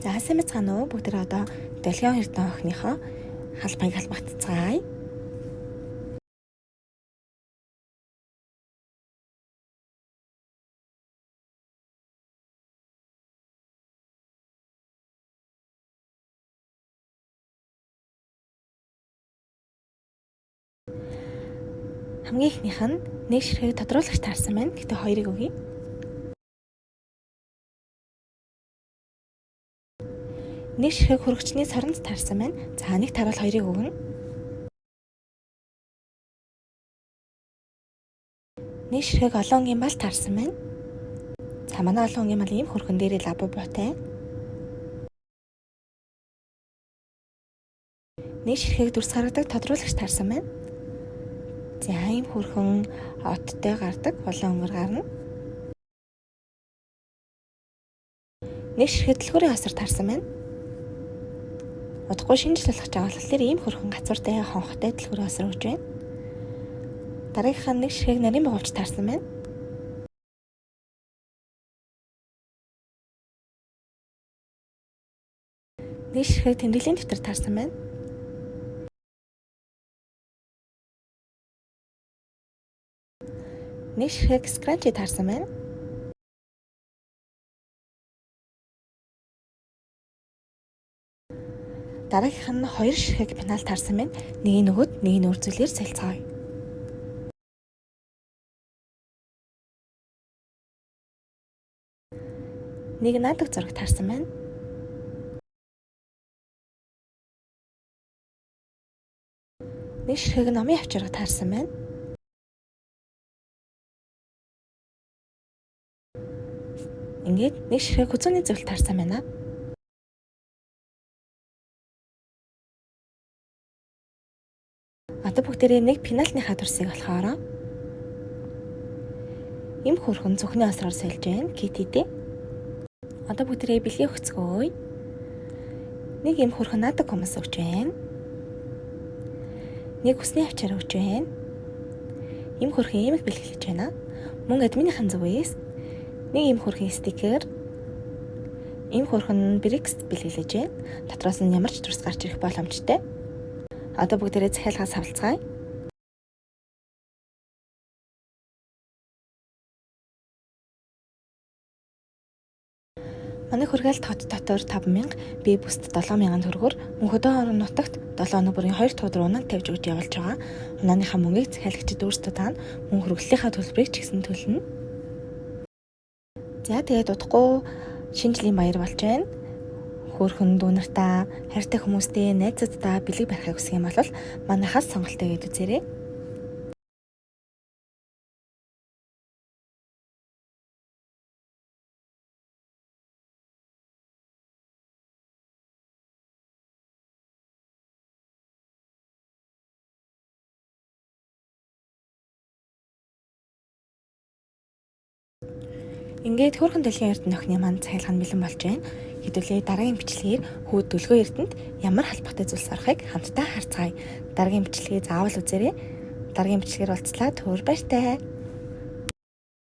За сайн мэцгаана уу? Бүгд одоо Долгион Эрдэнэ охиныхоо халбайг халбагдцгаая. Хамгийн ихнийх нь нэг ширхэг тодруулагч таарсан байна. Гэтэ хоёрыг өгье. Нэг ширхэг хөрөгчний соронд таарсан байна. За нэг таруул хоёрыг өгнө. Нэг ширхэг олон өнгийн мал таарсан байна. За манай олон өнгийн мал ийм хөрхөн дээрээ лабу буутай. Нэг ширхэг дүрс гаргадаг тодруулагч таарсан байна. За ийм хөрхөн оттой гардаг олон өнгөр гарна. Нэг ширхэг дэлгүүрийн осор таарсан байна. Удахгүй шинжил болох байгаа болохоор ийм хөрхөн гацууртай хонхтой дэлгүүрийн осор өгч байна. Дараагийнхаа нэг ширхэг нарийн байгуулч таарсан байна. Нэг ширхэг тэмдэглэлийн дэвтэр таарсан байна. Нэг ширхэг скранчи таарсан байна. Дараагийнх нь хоёр ширхэг пенал таарсан байна. Нэг нь нөгөөд, нэг нь өөр зүйлээр солилцооё. Нэг наадаг зураг таарсан байна. Нэг ширхэг номын авчирга таарсан байна. Ингээд нэг ширхэг хүзүүний зөвлөлт таарсан байна. Одоо бүгдээрээ нэг пеналныхаа дүрсийг болохоор им хөрхөн зөвхний осроор сольж байна. Китидээ. Одоо бүгдээрээ бэлгийн өгцгөөе. Нэг им хөрхөн наадаг хүмүүс өгч байна. Нэг хүсний авчаар өгч байна. Им хөрхөн имийг бэлгэлж байна. Мөн админийхэн зүгээс нэг им хөрхөн стикер, им хөрхөн брикс бэлгэлж байна. Дотроос нь ямар ч дүрс гарч ирэх боломжтой. Одоо бүгдээрээ захиалгаас авалцгаая. Манай хүргээл дотор 5,000, би бүст 7,000 төгрөгөөр мөнхөдөө орон нутагт 7 өнөө бүрийн 2 туудар унаад тавьж өгч явуулж байгаа. Унааныхаа мөнгийг захиалагчид өөрсдөө таана мөн хөргөллийнхаа төлбөрийг ч гэсэн төлнө. За тэгээд удахгүй шинэ жилийн баяр болж байна. Хөөрхөн дүүнартаа, хайртай хүмүүстэй, найзуудтай бэлэг барихыг хүсэх юм бол манайхаас сонголтоо өгөөд үзээрэй. Ингээд хөөрхөн Долгион Эрдэнэ охины маань захиалга нь бэлэн болж байна. Хэдүүлээ дараагийн бичлэгээр хүүд Дөлгөө Эрдэнэт ямар халбахтай зүйлс орохыг хамтдаа харцгаая. Дараагийн бичлэгээ заавал үзээрэй. Дараагийн бичлэгээр уулзлаа. Түр баяртай.